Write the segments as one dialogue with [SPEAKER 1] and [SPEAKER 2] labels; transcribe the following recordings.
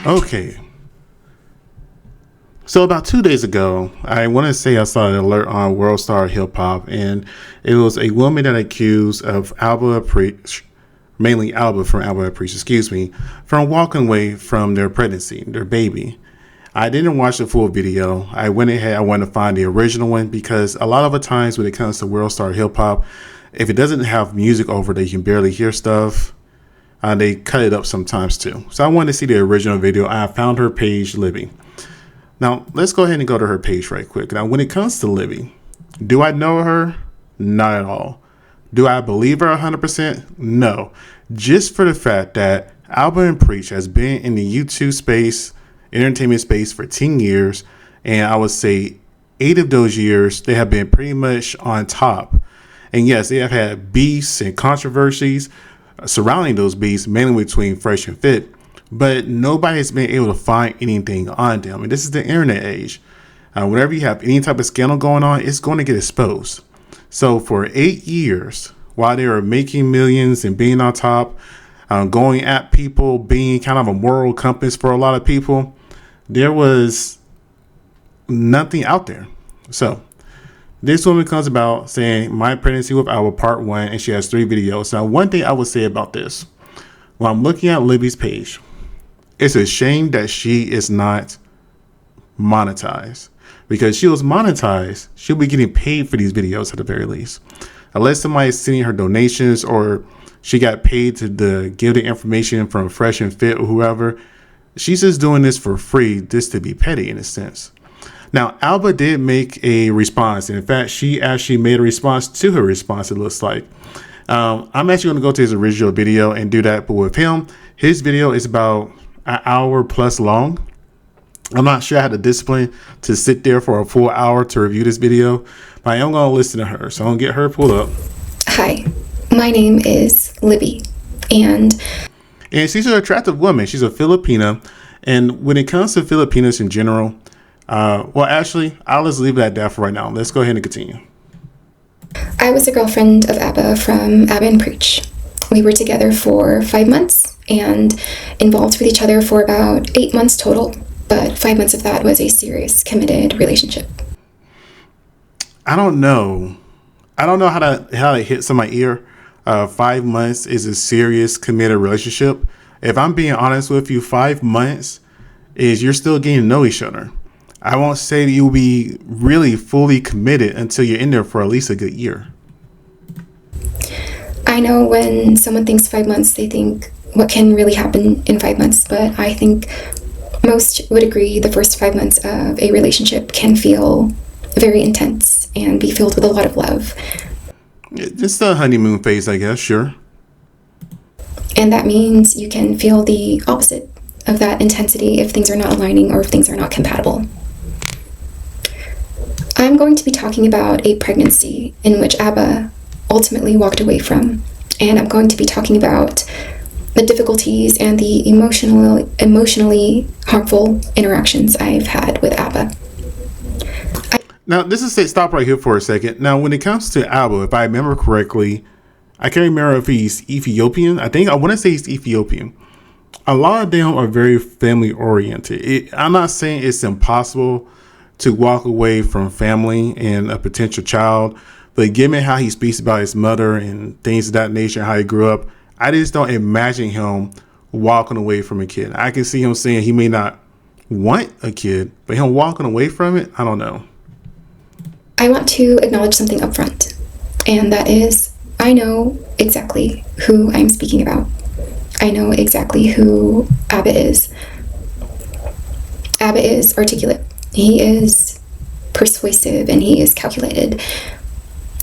[SPEAKER 1] Okay. So about 2 days ago, I want to say I saw an alert on World Star Hip Hop, and it was a woman that accused of Alba Preach, mainly Alba from Alba Preach, excuse me, from walking away from their pregnancy, their baby. I didn't watch the full video. I went ahead, I wanted to find the original one because a lot of the times when it comes to World Star Hip Hop, if it doesn't have music over that you can barely hear stuff, they cut it up sometimes too. So I wanted to see the original video. I found her page, Libby. Now, let's go ahead and go to her page right quick. Now, when it comes to Libby, do I know her? Not at all. Do I believe her 100%? No. Just for the fact that Alba and Preach has been in the YouTube space, entertainment space for 10 years, and I would say 8 of those years, they have been pretty much on top. And yes, they have had beefs and controversies surrounding those beefs, mainly between Fresh and Fit. But nobody has been able to find anything on them. And this is the internet age. Whenever you have any type of scandal going on, it's going to get exposed. So for 8 years, while they were making millions and being on top, going at people, being kind of a moral compass for a lot of people, there was nothing out there. So this woman comes about saying, my pregnancy with Alba part 1, and she has 3 videos. Now, one thing I would say about this, when I'm looking at Libby's page, it's a shame that she is not monetized, because she was monetized, she'll be getting paid for these videos at the very least. Unless somebody is sending her donations or she got paid to give the information from Fresh and Fit or whoever, she's just doing this for free, just to be petty in a sense. Now, Alba did make a response. And in fact, she actually made a response to her response, it looks like. I'm actually going to go to his original video and do that. But with him, his video is about an hour plus long. I'm not sure I had the discipline to sit there for a full hour to review this video, but I am going to listen to her. So I'm going to get her pulled up.
[SPEAKER 2] Hi, my name is Libby, and
[SPEAKER 1] she's an attractive woman. She's a Filipina. And when it comes to Filipinas in general, well, actually, I'll just leave it at that for right now. Let's go ahead and continue.
[SPEAKER 2] I was a girlfriend of ABBA from ABBA and Preach. We were together for 5 months and involved with each other for about 8 months total, but 5 months of that was a serious, committed relationship.
[SPEAKER 1] I don't know how to hit some of my ear. 5 months is a serious, committed relationship. If I'm being honest with you, 5 months is you're still getting to know each other. I won't say that you'll be really fully committed until you're in there for at least a good year.
[SPEAKER 2] I know when someone thinks 5 months, they think what can really happen in 5 months, but I think most would agree the first 5 months of a relationship can feel very intense and be filled with a lot of love.
[SPEAKER 1] It's the honeymoon phase, I guess, sure.
[SPEAKER 2] And that means you can feel the opposite of that intensity if things are not aligning or if things are not compatible. I'm going to be talking about a pregnancy in which ABBA ultimately walked away from, and I'm going to be talking about the difficulties and the emotionally harmful interactions I've had with ABBA.
[SPEAKER 1] Now, this is stop right here for a second. Now, when it comes to ABBA, if I remember correctly, I can't remember if he's Ethiopian. I want to say he's Ethiopian. A lot of them are very family oriented. I'm not saying it's impossible to walk away from family and a potential child, but given how he speaks about his mother and things of that nature, how he grew up, I just don't imagine him walking away from a kid. I can see him saying he may not want a kid, but him walking away from it, I don't know.
[SPEAKER 2] I want to acknowledge something up front, and that is I know exactly who I'm speaking about. I know exactly who ABBA is. ABBA is articulate. He is persuasive and he is calculated.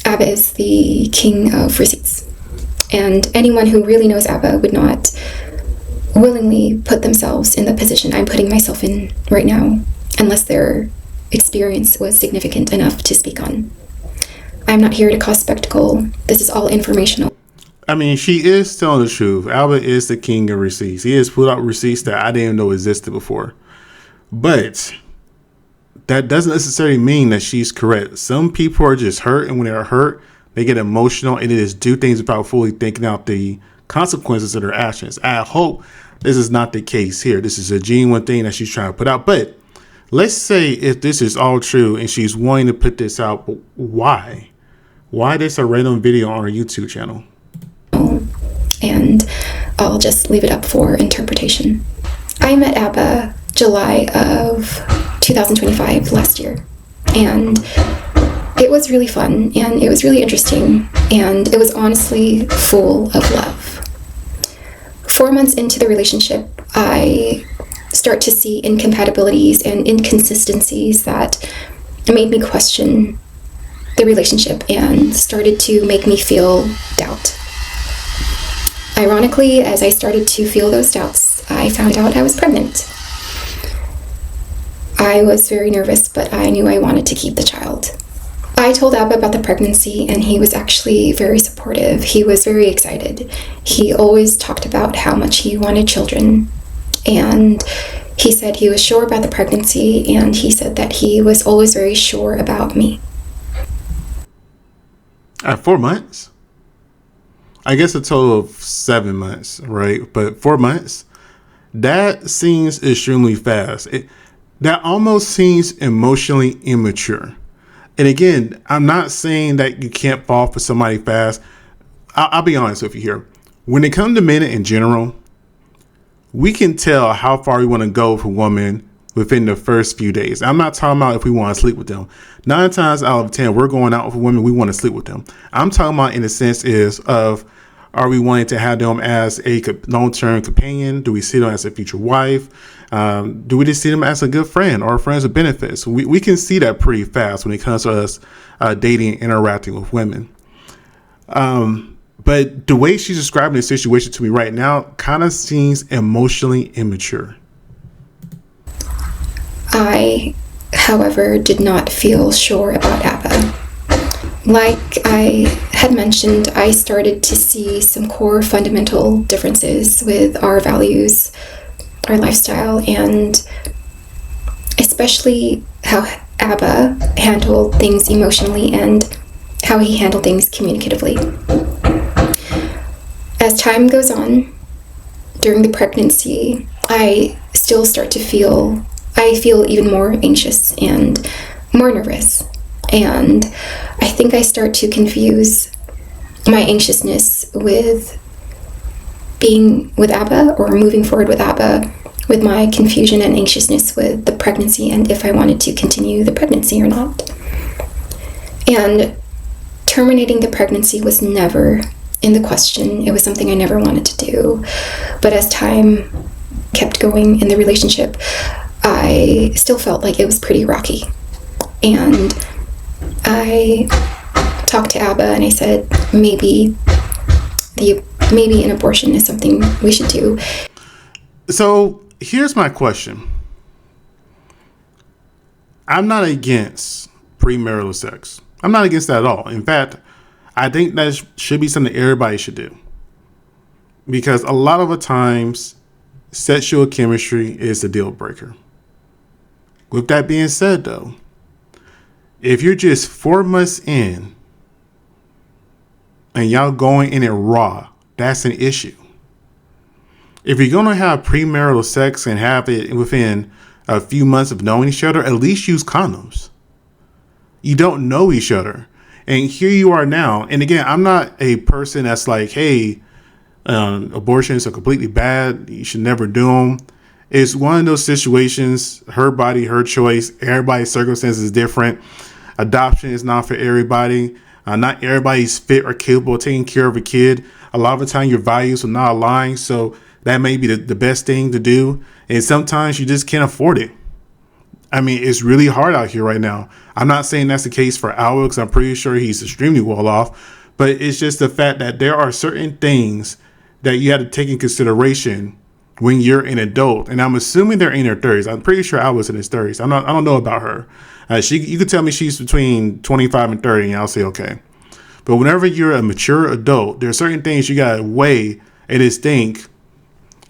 [SPEAKER 2] ABBA is the king of receipts. And anyone who really knows ABBA would not willingly put themselves in the position I'm putting myself in right now, unless their experience was significant enough to speak on. I'm not here to cause spectacle. This is all informational.
[SPEAKER 1] I mean, she is telling the truth. ABBA is the king of receipts. He has put out receipts that I didn't even know existed before. But that doesn't necessarily mean that she's correct. Some people are just hurt, and when they're hurt, they get emotional and they just do things without fully thinking out the consequences of their actions. I hope this is not the case here. This is a genuine thing that she's trying to put out. But let's say if this is all true and she's wanting to put this out, but why? Why this a random video on her YouTube channel?
[SPEAKER 2] And I'll just leave it up for interpretation. I met Abba July of 2025, last year, and it was really fun, and it was really interesting, and it was honestly full of love. 4 months into the relationship, I start to see incompatibilities and inconsistencies that made me question the relationship and started to make me feel doubt. Ironically, as I started to feel those doubts, I found out I was pregnant. I was very nervous, but I knew I wanted to keep the child. I told Abba about the pregnancy, and he was actually very supportive. He was very excited. He always talked about how much he wanted children, and he said he was sure about the pregnancy, and he said that he was always very sure about me.
[SPEAKER 1] At 4 months? I guess a total of 7 months, right? But 4 months? That seems extremely fast. That almost seems emotionally immature. And again, I'm not saying that you can't fall for somebody fast. I'll be honest with you here. When it comes to men in general, we can tell how far we want to go with a woman within the first few days. I'm not talking about if we want to sleep with them. 9 times out of 10, we're going out with women, we want to sleep with them. I'm talking about in the sense is of, are we wanting to have them as a long-term companion? Do we see them as a future wife? Do we just see them as a good friend or friends with benefits? We can see that pretty fast when it comes to us dating and interacting with women. But the way she's describing the situation to me right now kind of seems emotionally immature.
[SPEAKER 2] I, however, did not feel sure about Abba. Like I had mentioned, I started to see some core fundamental differences with our values, our lifestyle, and especially how Abba handled things emotionally and how he handled things communicatively. As time goes on, during the pregnancy, I still start to feel even more anxious and more nervous. And I think I start to confuse my anxiousness with being with Abba or moving forward with Abba with my confusion and anxiousness with the pregnancy and if I wanted to continue the pregnancy or not. And terminating the pregnancy was never in the question. It was something I never wanted to do. But as time kept going in the relationship, I still felt like it was pretty rocky. And I talked to Abba and I said, maybe an abortion is something we should do.
[SPEAKER 1] So here's my question. I'm not against premarital sex. I'm not against that at all. In fact, I think that should be something everybody should do. Because a lot of the times, sexual chemistry is a deal breaker. With that being said, though, if you're just 4 months in and y'all going in it raw, that's an issue. If you're going to have premarital sex and have it within a few months of knowing each other, at least use condoms. You don't know each other. And here you are now. And again, I'm not a person that's like, hey, abortions are completely bad. You should never do them. It's one of those situations, her body, her choice. Everybody's circumstances is different. Adoption is not for everybody. Not everybody's fit or capable of taking care of a kid. A lot of the time your values are not aligned. So that may be the best thing to do. And sometimes you just can't afford it. I mean, it's really hard out here right now. I'm not saying that's the case for Albert because I'm pretty sure he's extremely well off. But it's just the fact that there are certain things that you have to take in consideration when you're an adult. And I'm assuming they're in their 30s. I'm pretty sure Albert's in his 30s. I don't know about her. You could tell me she's between 25 and 30 and I'll say okay. But whenever you're a mature adult, there are certain things you got to weigh and just think,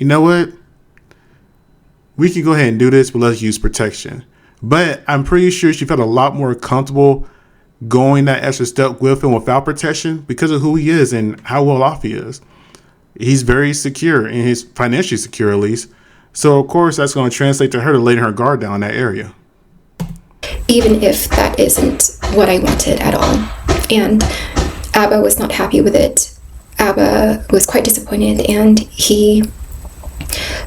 [SPEAKER 1] you know what? We can go ahead and do this, but let's use protection. But I'm pretty sure she felt a lot more comfortable going that extra step with him without protection because of who he is and how well off he is. He's very secure and he's financially secure at least. So of course that's going to translate to her to letting her guard down in that area.
[SPEAKER 2] Even if that isn't what I wanted at all. And Abba was not happy with it. Abba was quite disappointed, and he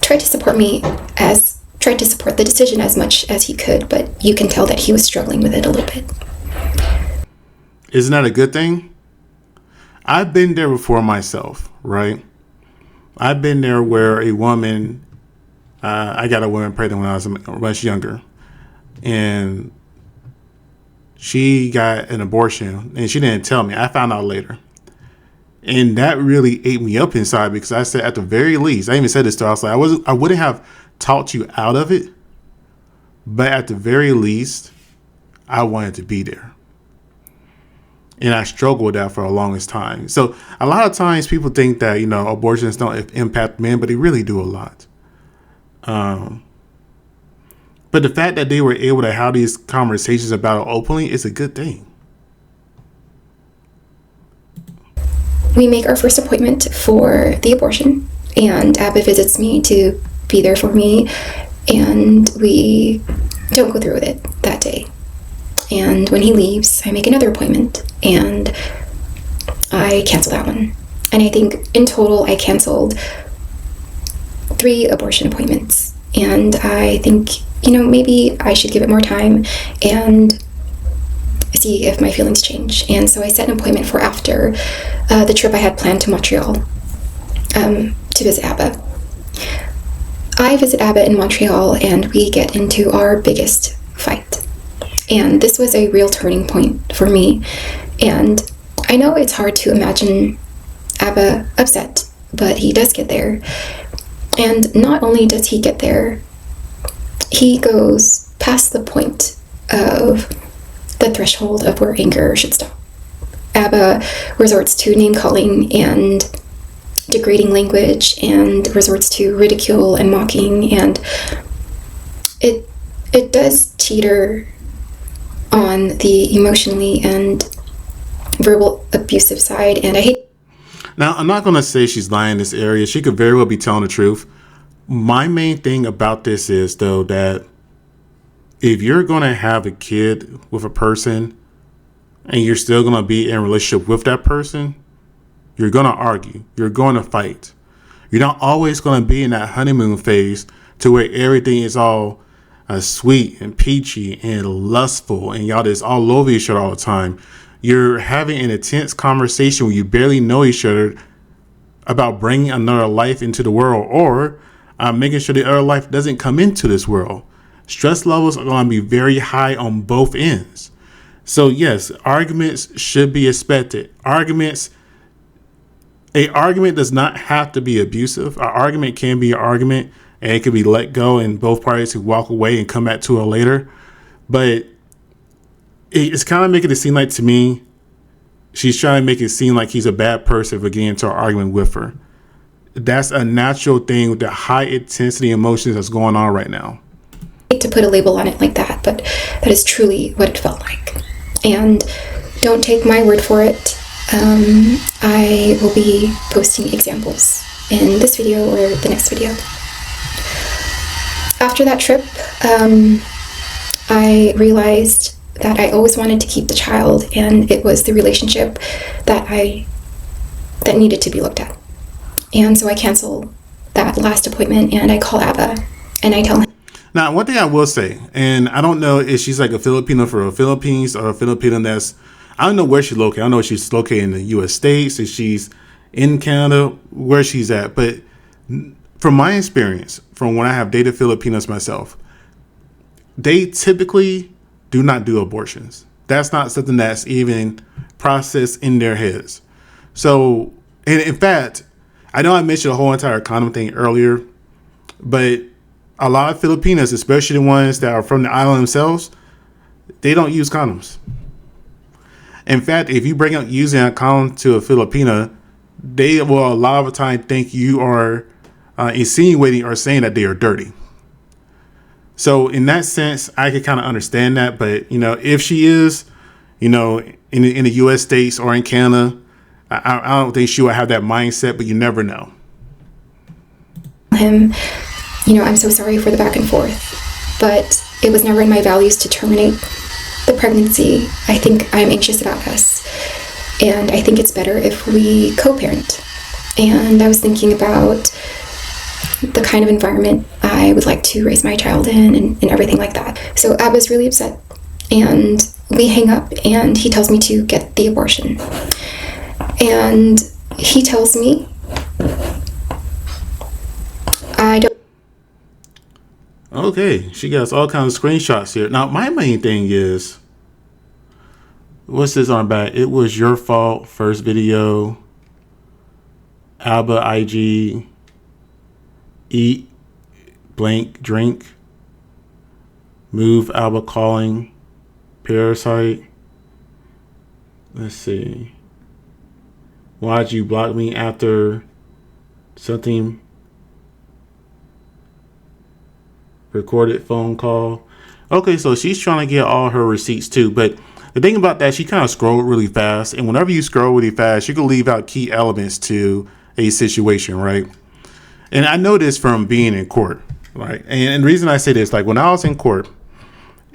[SPEAKER 2] tried to support the decision as much as he could, but you can tell that he was struggling with it a little bit.
[SPEAKER 1] Isn't that a good thing? I've been there before myself, right? I've been there where a woman, I got a woman pregnant when I was much younger, and she got an abortion, and she didn't tell me. I found out later. And that really ate me up inside, because I said, at the very least, I even said this to her, I was like, I wouldn't have talked you out of it, but at the very least, I wanted to be there. And I struggled with that for the longest time. So a lot of times people think that, abortions don't impact men, but they really do a lot. But the fact that they were able to have these conversations about it openly is a good thing.
[SPEAKER 2] We make our first appointment for the abortion, and Abba visits me to be there for me, and we don't go through with it that day. And when he leaves, I make another appointment, and I cancel that one. And I think in total I canceled 3 abortion appointments. And I think, maybe I should give it more time and see if my feelings change. And so I set an appointment for after the trip I had planned to Montreal to visit Abba. I visit Abba in Montreal, and we get into our biggest fight. And this was a real turning point for me. And I know it's hard to imagine Abba upset, but he does get there. And not only does he get there, he goes past the point of the threshold of where anger should stop. Abba resorts to name-calling and degrading language, and resorts to ridicule and mocking, and it does teeter on the emotionally and verbal abusive side, and I hate.
[SPEAKER 1] Now, I'm not going to say she's lying in this area. She could very well be telling the truth. My main thing about this is, though, that if you're going to have a kid with a person and you're still going to be in a relationship with that person, you're going to argue. You're going to fight. You're not always going to be in that honeymoon phase to where everything is all sweet and peachy and lustful and y'all just all over each other all the time. You're having an intense conversation where you barely know each other about bringing another life into the world, or making sure the other life doesn't come into this world. Stress levels are going to be very high on both ends. So yes, arguments should be expected. A argument does not have to be abusive. An argument can be an argument, and it can be let go, and both parties can walk away and come back to it later. But it's kind of making it seem like, to me, she's trying to make it seem like he's a bad person for getting into an argument with her. That's a natural thing with the high intensity emotions that's going on right now.
[SPEAKER 2] To put a label on it like that, but that is truly what it felt like. And don't take my word for it. I will be posting examples in this video or the next video. After that trip, I realized that I always wanted to keep the child, and it was the relationship that needed to be looked at. And so I cancel that last appointment, and I call Abba, and I tell him.
[SPEAKER 1] Now, one thing I will say, and I don't know if she's like a Filipino for the Philippines or a Filipino that's, I don't know where she's located. I don't know if she's located in the U.S. States, if she's in Canada, where she's at. But from my experience, from when I have dated Filipinos myself, they typically do not do abortions. That's not something that's even processed in their heads. So, and in fact, I know I mentioned the whole entire condom thing earlier, but a lot of Filipinos, especially the ones that are from the island themselves, they don't use condoms. In fact, if you bring up using a condom to a Filipina, they will a lot of the time think you are insinuating or saying that they are dirty. So in that sense, I could kind of understand that. But, if she is, in the U.S. States or in Canada, I don't think she will have that mindset, but you never know.
[SPEAKER 2] him, I'm so sorry for the back and forth, but it was never in my values to terminate the pregnancy. I think I'm anxious about us, and I think it's better if we co-parent. And I was thinking about the kind of environment I would like to raise my child in and everything like that. So Abba's really upset, and we hang up, and he tells me to get the abortion. And he tells me I don't.
[SPEAKER 1] Okay, she got all kinds of screenshots here. Now, my main thing is, what's this on the back? It was your fault. First video. Alba IG. Eat. Blank. Drink. Move. Alba calling. Parasite. Let's see. Why'd you block me after something? Recorded phone call. Okay, so she's trying to get all her receipts too. But the thing about that, she kind of scrolled really fast. And whenever you scroll really fast, you can leave out key elements to a situation, right? And I know this from being in court, right? And the reason I say this, like when I was in court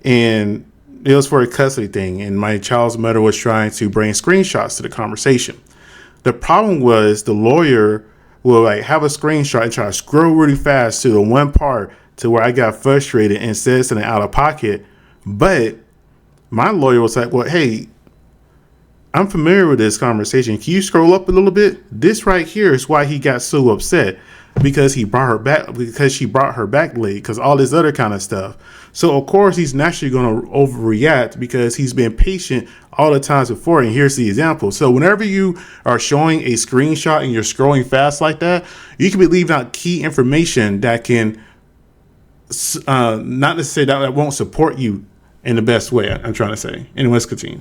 [SPEAKER 1] and it was for a custody thing and my child's mother was trying to bring screenshots to the conversation. The problem was the lawyer will like have a screenshot and try to scroll really fast to the one part to where I got frustrated and said something out of pocket. But my lawyer was like, well, hey, I'm familiar with this conversation. Can you scroll up a little bit? This right here is why he got so upset, because she brought her back late, because all this other kind of stuff. So of course he's naturally going to overreact because he's been patient all the times before. And here's the example. So whenever you are showing a screenshot and you're scrolling fast like that, you can be leaving out key information that can not to say that won't support you in the best way. I'm trying to say. Anyways, continue.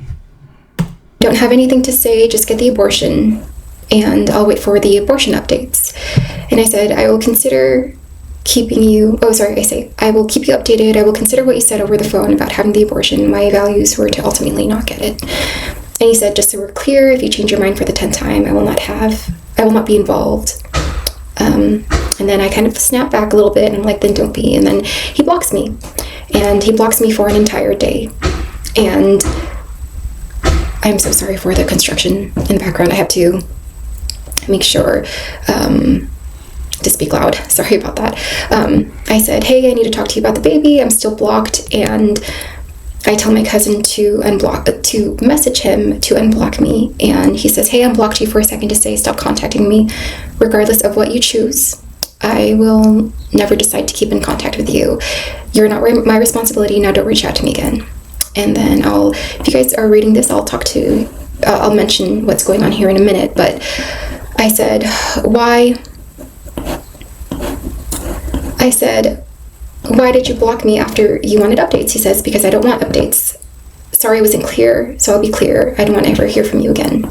[SPEAKER 2] Don't have anything to say, just get the abortion, and I'll wait for the abortion updates. And I said, I will consider keeping you, I will keep you updated. I will consider what you said over the phone about having the abortion. My values were to ultimately not get it. And he said, just so we're clear, if you change your mind for the 10th time, I will not be involved. And then I kind of snap back a little bit and I'm like, then don't be. And then he blocks me. And he blocks me for an entire day. And I'm so sorry for the construction in the background. I have to make sure to speak loud. Sorry about that. I said, hey, I need to talk to you about the baby. I'm still blocked. And I tell my cousin to message him to unblock me. And he says, hey, I unblocked you for a second to say stop contacting me. Regardless of what you choose, I will never decide to keep in contact with you. You're not my responsibility. Now don't reach out to me again. And then if you guys are reading this, I'll mention what's going on here in a minute. But I said, why did you block me after you wanted updates? He says, because I don't want updates. Sorry I wasn't clear, so I'll be clear. I don't want to ever hear from you again.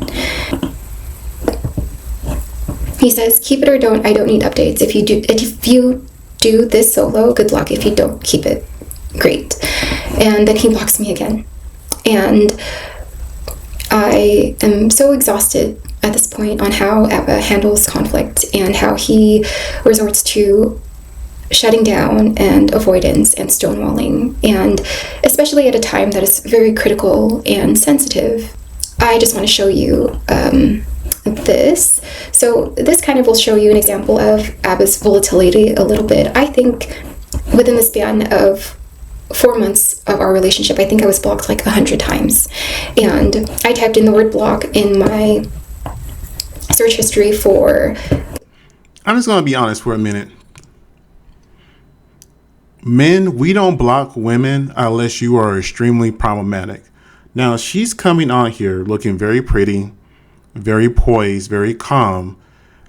[SPEAKER 2] He says, keep it or don't. I don't need updates. If you do this solo, good luck. If you don't, keep it. Great. And then he blocks me again. And I am so exhausted at this point on how Abba handles conflict and how he resorts to shutting down and avoidance and stonewalling, and especially at a time that is very critical and sensitive. I just want to show you this. So this kind of will show you an example of Abba's volatility a little bit. I think within the span of 4 months of our relationship, I think I was blocked like 100 times. And I typed in the word block in my search history for...
[SPEAKER 1] I'm just going to be honest for a minute. Men, we don't block women unless you are extremely problematic. Now, she's coming on here looking very pretty, very poised, very calm,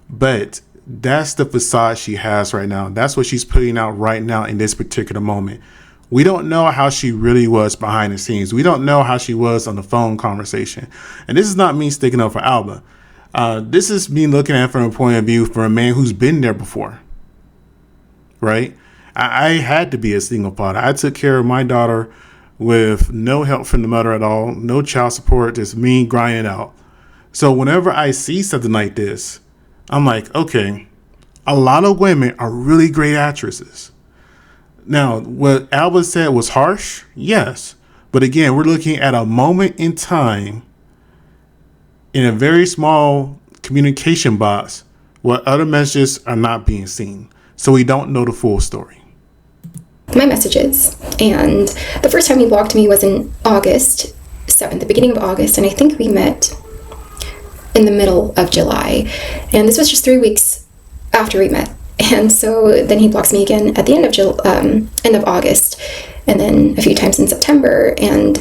[SPEAKER 1] but that's the facade she has right now. That's what she's putting out right now in this particular moment. We don't know how she really was behind the scenes. We don't know how she was on the phone conversation. And this is not me sticking up for Alba. This is me looking at it from a point of view for a man who's been there before, right? I had to be a single father. I took care of my daughter with no help from the mother at all, no child support, just me grinding out. So whenever I see something like this, I'm like, okay, A lot of women are really great actresses. Now, what Alba said was harsh, yes. But again, we're looking at a moment in time in a very small communication box where other messages are not being seen. So we don't know the full story.
[SPEAKER 2] My messages. And the first time he blocked me was in August 7th, the beginning of August. And I think we met in the middle of July. And this was just 3 weeks after we met. And so then he blocks me again at the end of August, and then a few times in September, and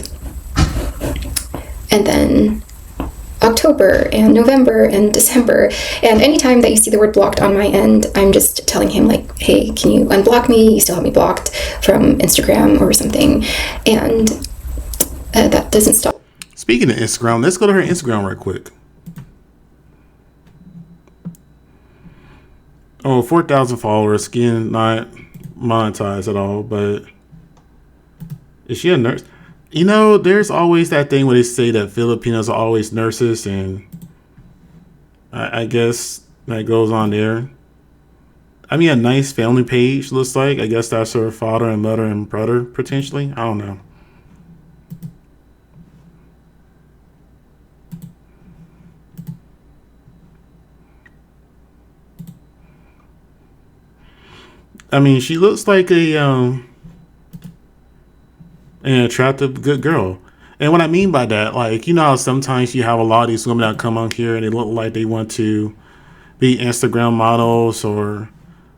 [SPEAKER 2] then October and November and December. And anytime that you see the word blocked on my end, I'm just telling him like, hey, can you unblock me? You still have me blocked from Instagram or something. And that doesn't stop.
[SPEAKER 1] Speaking of Instagram, let's go to her Instagram right quick. Oh, 4,000 followers, skin not monetized at all, but is she a nurse? You know, there's always that thing where they say that Filipinos are always nurses, and I guess that goes on there. I mean, a nice family page looks like. I guess that's her father and mother and brother, potentially. I don't know. I mean, she looks like an attractive, good girl. And what I mean by that, like, you know how sometimes you have a lot of these women that come on here and they look like they want to be Instagram models or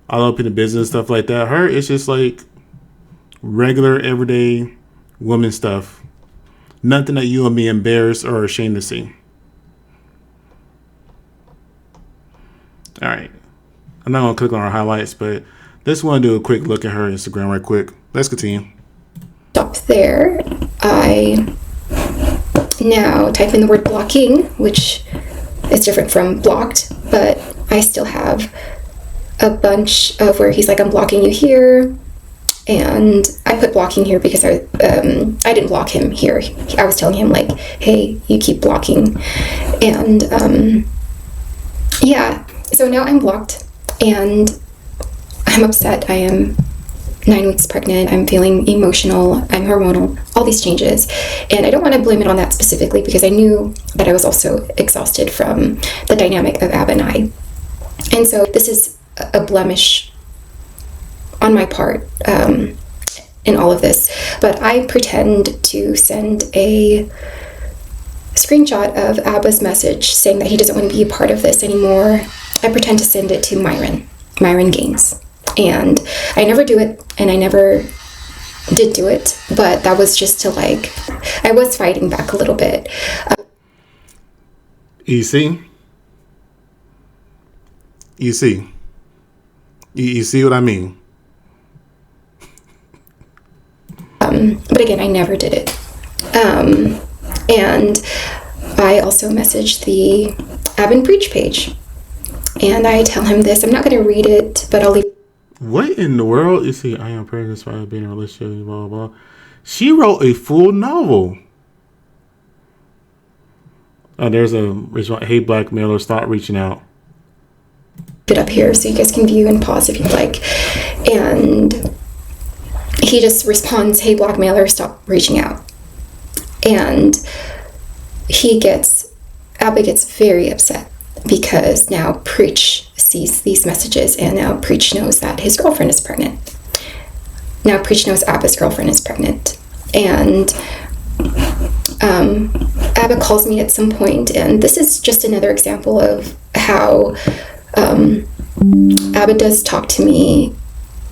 [SPEAKER 1] all up in the business, stuff like that. Her, it's just like regular, everyday woman stuff. Nothing that you will be embarrassed or ashamed to see. All right. I'm not going to click on her highlights, but let's want to do a quick look at her Instagram right quick. Let's continue.
[SPEAKER 2] Stop there. I now type in the word blocking, which is different from blocked, but I still have a bunch of where he's like, I'm blocking you here. And I put blocking here because I didn't block him here. I was telling him like, hey, you keep blocking. And yeah, so now I'm blocked and I'm upset. I am 9 weeks pregnant. I'm feeling emotional. I'm hormonal, all these changes. And I don't want to blame it on that specifically because I knew that I was also exhausted from the dynamic of Ab and I. And so this is a blemish on my part in all of this. But I pretend to send a screenshot of Abba's message saying that he doesn't want to be a part of this anymore. I pretend to send it to Myron Gaines. And I never do it, and I never did do it, but that was just to like, I was fighting back a little bit.
[SPEAKER 1] You see what I mean?
[SPEAKER 2] But again, I never did it. And I also messaged the Ab and Preach page, and I tell him this. I'm not going to read it, but I'll leave.
[SPEAKER 1] What in the world? You see, I am pregnant, so I've been in a relationship, blah, blah, blah. She wrote a full novel. There's a response. Hey, blackmailer, stop reaching out.
[SPEAKER 2] It up here so you guys can view and pause if you'd like. And he just responds, hey, blackmailer, stop reaching out. And Abba gets very upset because now Preach sees these messages, and now Preach knows that his girlfriend is pregnant. Now Preach knows Abba's girlfriend is pregnant. And Abba calls me at some point, and this is just another example of how Abba does talk to me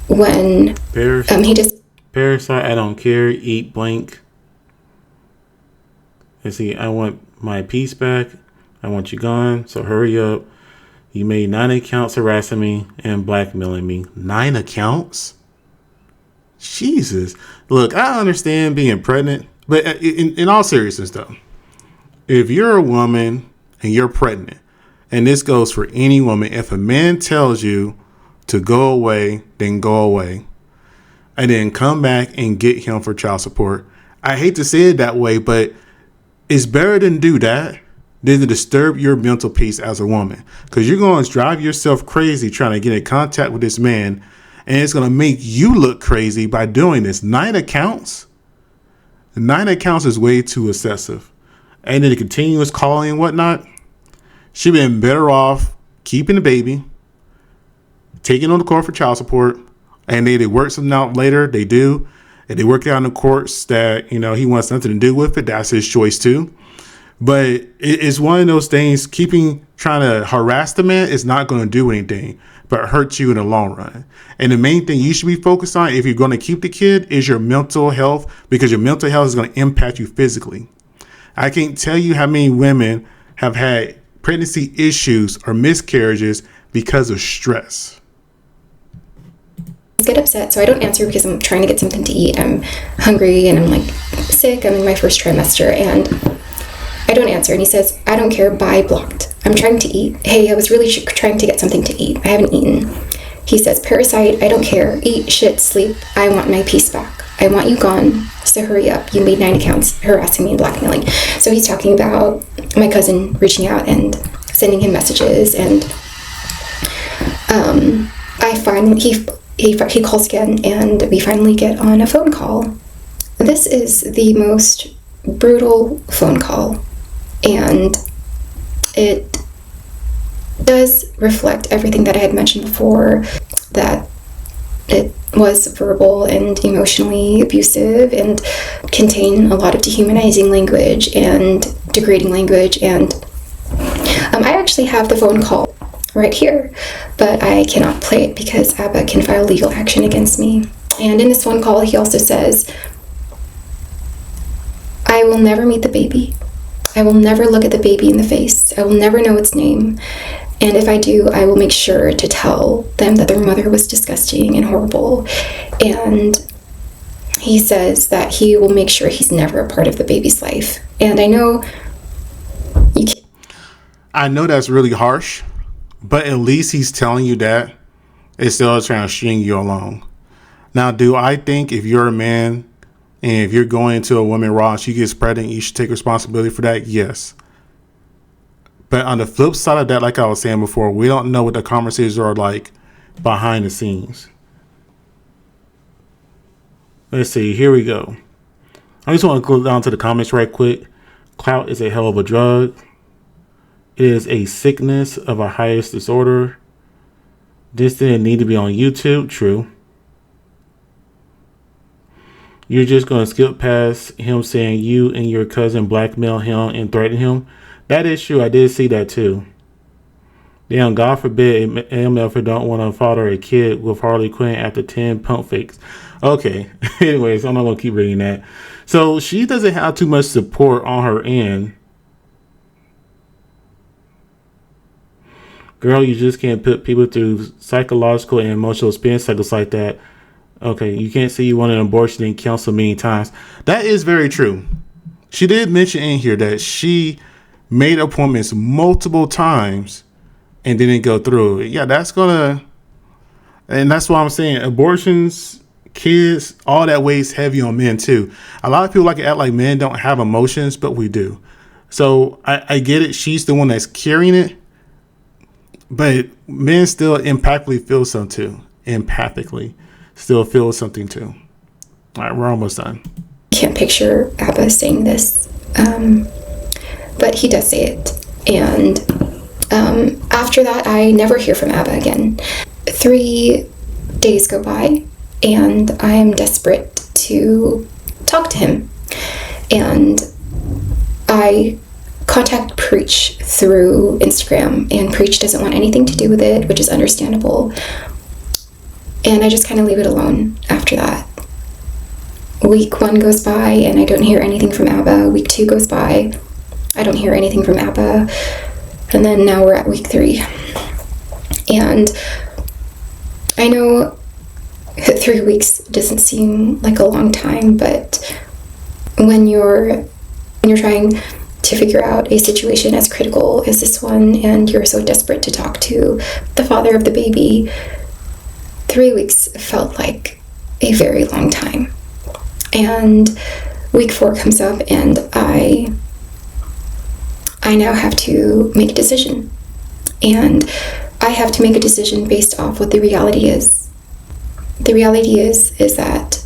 [SPEAKER 2] when he just...
[SPEAKER 1] Parasite, I don't care, eat blank. And see, I want my peace back. I want you gone, so hurry up. You made 9 accounts harassing me and blackmailing me. 9 accounts? Jesus. Look, I understand being pregnant, but in all seriousness, though, if you're a woman and you're pregnant, and this goes for any woman, if a man tells you to go away, then go away, and then come back and get him for child support. I hate to say it that way, but it's better than do that than to disturb your mental peace as a woman. Because you're going to drive yourself crazy trying to get in contact with this man. And it's going to make you look crazy by doing this. 9 accounts? 9 accounts is way too excessive. And then the continuous calling and whatnot. She'd been better off keeping the baby, taking on the court for child support, and they work something out later. They do. And they work out in the courts that, you know, he wants nothing to do with it. That's his choice too. But it's one of those things, trying to harass the man is not going to do anything but hurt you in the long run. And the main thing you should be focused on if you're going to keep the kid is your mental health, because your mental health is going to impact you physically. I can't tell you how many women have had pregnancy issues or miscarriages because of stress.
[SPEAKER 2] I get upset, so I don't answer because I'm trying to get something to eat. I'm hungry and I'm like sick. I'm in my first trimester and I don't answer. And he says, I don't care, bye, blocked. I'm trying to eat. Hey, I was really trying to get something to eat. I haven't eaten. He says, parasite, I don't care. Eat, shit, sleep. I want my peace back. I want you gone. So hurry up. You made 9 accounts harassing me and blackmailing. So he's talking about my cousin reaching out and sending him messages. And I finally, he calls again and we finally get on a phone call. This is the most brutal phone call. And it does reflect everything that I had mentioned before, that it was verbal and emotionally abusive and contained a lot of dehumanizing language and degrading language. And I actually have the phone call right here, but I cannot play it because Abba can file legal action against me. And in this phone call, he also says, I will never meet the baby. I will never look at the baby in the face. I will never know its name. And if I do, I will make sure to tell them that their mother was disgusting and horrible. And he says that he will make sure he's never a part of the baby's life. And I know you can't.
[SPEAKER 1] I know that's really harsh, but at least he's telling you that instead of trying to string you along. Now, do I think if you're a man and if you're going into a woman raw and she gets pregnant, you should take responsibility for that? Yes. But on the flip side of that, like I was saying before, we don't know what the conversations are like behind the scenes. Let's see. Here we go. I just want to go down to the comments right quick. Clout is a hell of a drug. It is a sickness of a highest disorder. This didn't need to be on YouTube. True. You're just going to skip past him saying you and your cousin blackmail him and threaten him. That is true. I did see that too. Damn, God forbid MF don't want to father a kid with Harley Quinn after 10 pump fakes. Okay. Anyways, I'm not going to keep reading that. So she doesn't have too much support on her end. Girl, you just can't put people through psychological and emotional spin cycles like that. Okay, you can't say you want an abortion and counsel many times. That is very true. She did mention in here that she made appointments multiple times and didn't go through. Yeah, that's gonna, and that's why I'm saying abortions, kids, all that weighs heavy on men too. A lot of people like to act like men don't have emotions, but we do. So I get it. She's the one that's carrying it, but men still empathically feel something too. Empathically still feel something too. All right, we're almost done.
[SPEAKER 2] Can't picture Abba saying this, but he does say it. And after that, I never hear from Abba again. 3 days go by, and I am desperate to talk to him. And I contact Preach through Instagram, and Preach doesn't want anything to do with it, which is understandable. And I just kind of leave it alone after that. Week 1 goes by and I don't hear anything from Abba. Week 2 goes by, I don't hear anything from Abba. And then now we're at week 3. And I know 3 weeks doesn't seem like a long time, but when you're trying to figure out a situation as critical as this one, and you're so desperate to talk to the father of the baby, 3 weeks felt like a very long time. And week 4 comes up and I I now have to make a decision. And I have to make a decision based off what the reality is. The reality is that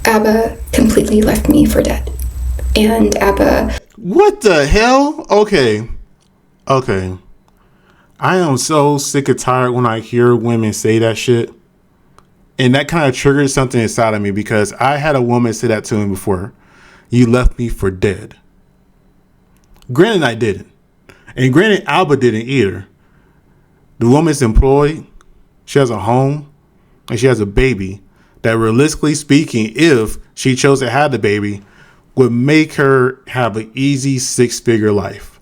[SPEAKER 2] Abba completely left me for dead. And Abba...
[SPEAKER 1] What the hell? Okay. I am so sick and tired when I hear women say that shit. And that kind of triggers something inside of me, because I had a woman say that to me before. You left me for dead. Granted, I didn't. And granted, Alba didn't either. The woman's employed. She has a home. And she has a baby that, realistically speaking, if she chose to have the baby, would make her have an easy 6-figure life.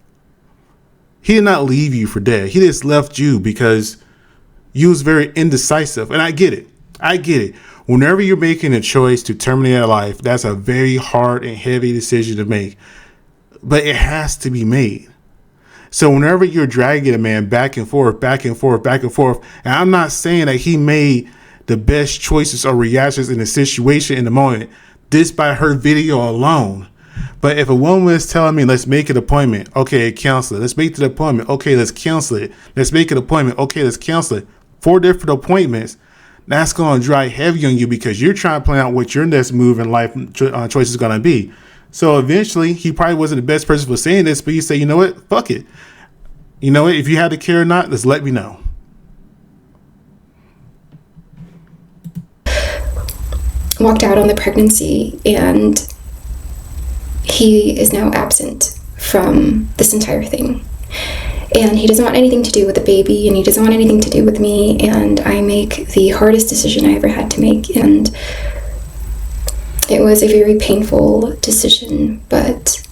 [SPEAKER 1] He did not leave you for dead. He just left you because you was very indecisive. And I get it. Whenever you're making a choice to terminate a life, that's a very hard and heavy decision to make. But it has to be made. So whenever you're dragging a man back and forth, and I'm not saying that he made the best choices or reactions in the situation in the moment, just by her video alone. But if a woman is telling me, let's make an appointment, okay, cancel it. Let's make the appointment, okay, let's cancel it. Let's make an appointment, okay, let's cancel it. 4 different appointments. That's going to dry heavy on you, because you're trying to plan out what your next move in life choice is going to be. So eventually, he probably wasn't the best person for saying this, but you say, you know what? Fuck it. You know what? If you had to care or not, just let me know.
[SPEAKER 2] Walked out on the pregnancy, and he is now absent from this entire thing. And he doesn't want anything to do with the baby, and he doesn't want anything to do with me, and I make the hardest decision I ever had to make. And it was a very painful decision, but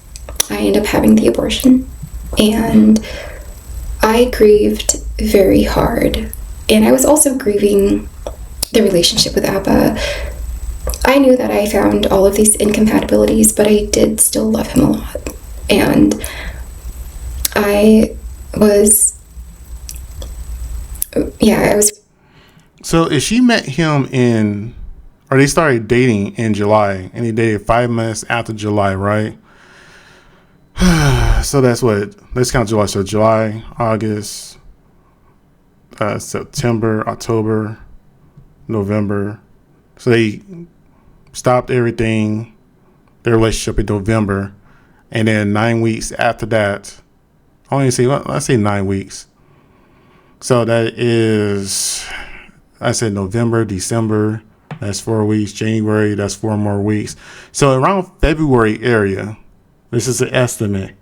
[SPEAKER 2] I ended up having the abortion. And I grieved very hard. And I was also grieving the relationship with Abba. I knew that I found all of these incompatibilities, but I did still love him a lot. And I was.
[SPEAKER 1] So if she met him or they started dating in July, and he dated 5 months after July, right? So that's what, let's count July. So July, August, September, October, November. So they stopped everything, their relationship in November. And then 9 weeks after that, let's say 9 weeks. So that is, I said November, December, that's 4 weeks. January, that's 4 more weeks. So around February area, this is an estimate,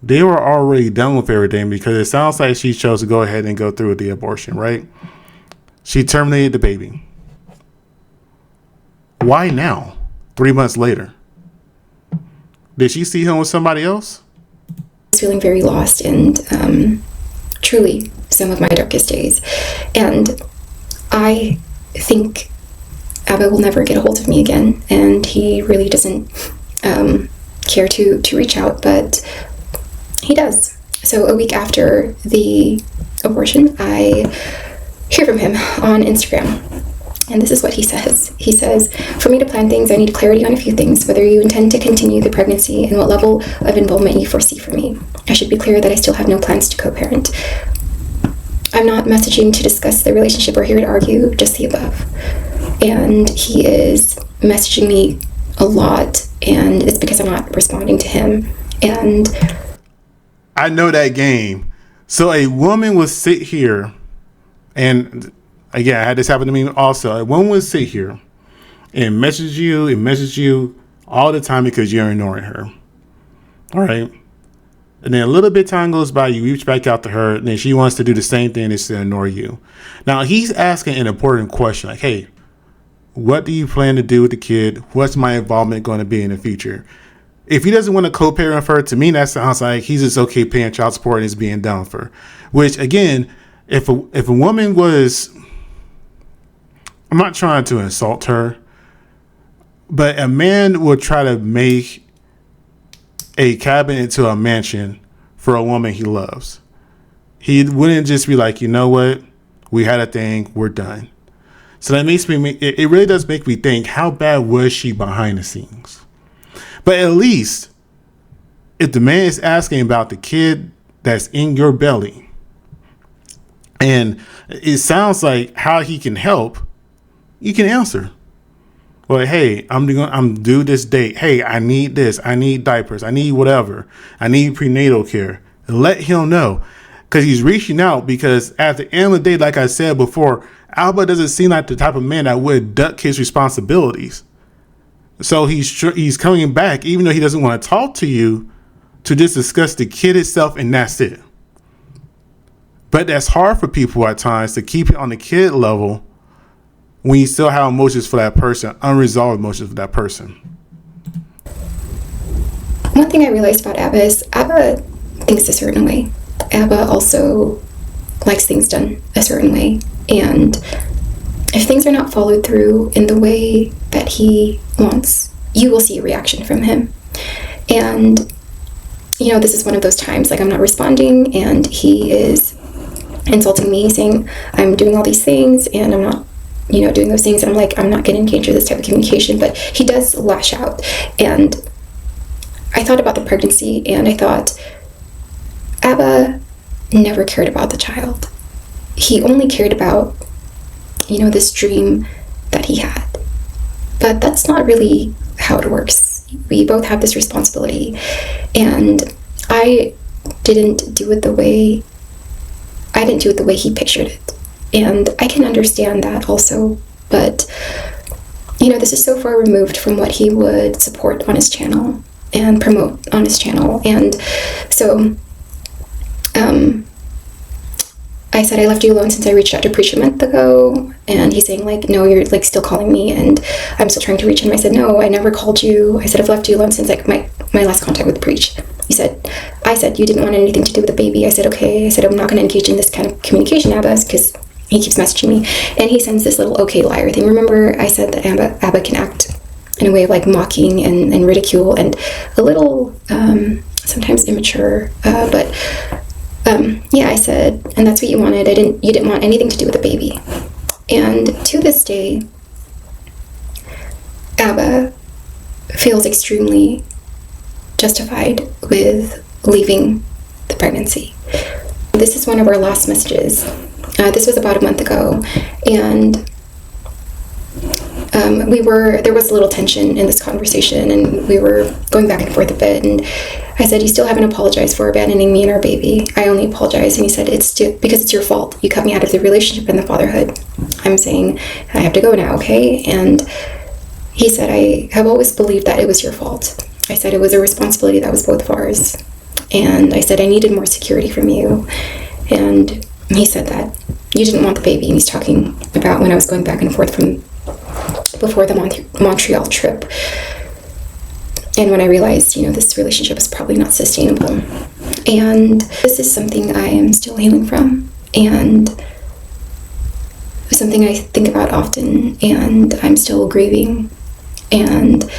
[SPEAKER 1] they were already done with everything, because it sounds like she chose to go ahead and go through with the abortion, right? She terminated the baby. Why now? 3 months later. Did she see him with somebody else?
[SPEAKER 2] I was feeling very lost, and truly some of my darkest days. And I think Abba will never get a hold of me again, and he really doesn't care to reach out, but he does. So a week after the abortion, I hear from him on Instagram. And this is what he says. He says, "For me to plan things, I need clarity on a few things, whether you intend to continue the pregnancy and what level of involvement you foresee from me. I should be clear that I still have no plans to co-parent. I'm not messaging to discuss the relationship or here to argue, just the above." And he is messaging me a lot, and it's because I'm not responding to him. And
[SPEAKER 1] I know that game. So a woman would sit here, and again, I had this happen to me also. A woman would sit here and message you all the time because you're ignoring her. All right. And then a little bit of time goes by, you reach back out to her, and then she wants to do the same thing as to ignore you. Now he's asking an important question, like, hey, what do you plan to do with the kid? What's my involvement going to be in the future? If he doesn't want to co-parent with her, to me, that sounds like he's just okay paying child support and is being done for her. Which, again, if a woman was, I'm not trying to insult her, but a man would try to make a cabin into a mansion for a woman he loves. He wouldn't just be like, you know what? We had a thing. We're done. So that makes me, it really does make me think, how bad was she behind the scenes? But at least if the man is asking about the kid that's in your belly, and it sounds like how he can help, you can answer. Well, hey, I'm due this date. Hey, I need this. I need diapers. I need whatever. I need prenatal care. Let him know, because he's reaching out. Because at the end of the day, like I said before, Alba doesn't seem like the type of man that would duck his responsibilities. So he's coming back, even though he doesn't want to talk to you, to just discuss the kid itself, and that's it. But that's hard for people at times to keep it on the kid level when you still have emotions for that person, unresolved emotions for that person.
[SPEAKER 2] One thing I realized about Abba is Abba thinks a certain way. Abba also likes things done a certain way. And if things are not followed through in the way that he wants, you will see a reaction from him. And, you know, this is one of those times, like, I'm not responding, and he is insulting me, saying I'm doing all these things and I'm not, you know, doing those things. And I'm like, I'm not going to engage in this type of communication. But he does lash out. And I thought about the pregnancy, and I thought, Abba never cared about the child. He only cared about, you know, this dream that he had. But that's not really how it works. We both have this responsibility. And I didn't do it the way he pictured it. And I can understand that also. But, you know, this is so far removed from what he would support on his channel and promote on his channel. And so I said, I left you alone since I reached out to Preach a month ago. And he's saying, like, no, you're, like, still calling me, and I'm still trying to reach him. I said, no, I never called you. I said, I've left you alone since, like, my last contact with Preach. I said, you didn't want anything to do with the baby. I said, okay. I said, I'm not going to engage in this kind of communication, Abba, because he keeps messaging me. And he sends this little okay liar thing. Remember, I said that Abba can act in a way of, like, mocking and ridicule, and a little sometimes immature, yeah, I said, and that's what you wanted. You didn't want anything to do with the baby. And to this day, Abba feels extremely justified with leaving the pregnancy. This is one of our last messages. This was about a month ago, and there was a little tension in this conversation, and we were going back and forth a bit, and I said, you still haven't apologized for abandoning me and our baby. I only apologize. And he said, it's because it's your fault. You cut me out of the relationship and the fatherhood. I'm saying, I have to go now, okay? And he said, I have always believed that it was your fault. I said, it was a responsibility that was both of ours. And I said, I needed more security from you. And he said that you didn't want the baby. And he's talking about when I was going back and forth from before the Montreal trip. And when I realized, you know, this relationship is probably not sustainable. And this is something I am still healing from, and something I think about often, and I'm still grieving. And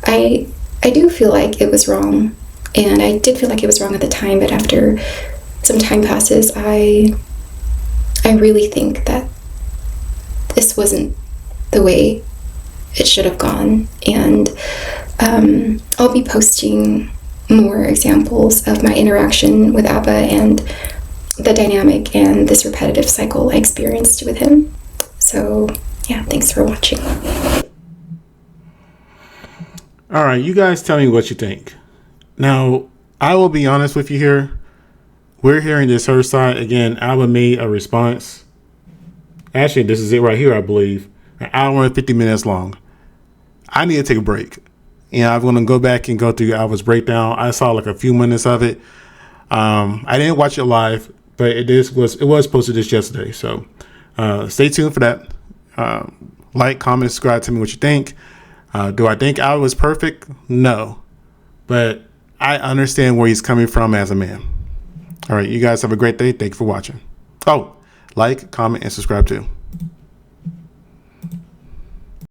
[SPEAKER 2] I do feel like it was wrong, and I did feel like it was wrong at the time, but after some time passes, I really think that this wasn't the way it should have gone. And I'll be posting more examples of my interaction with Abba and the dynamic and this repetitive cycle I experienced with him. So yeah, thanks for watching.
[SPEAKER 1] All right, you guys tell me what you think. Now, I will be honest with you here. We're hearing this her side. Again, Abba made a response. Actually, this is it right here, I believe. An hour and 50 minutes long. I need to take a break. And I'm going to go back and go through Alba's breakdown. I saw like a few minutes of it. I didn't watch it live, but it was posted just yesterday. So stay tuned for that. Like, comment, subscribe, tell me what you think. Do I think Alba was perfect? No. But I understand where he's coming from as a man. All right, you guys have a great day. Thank you for watching. Oh, like, comment, and subscribe too.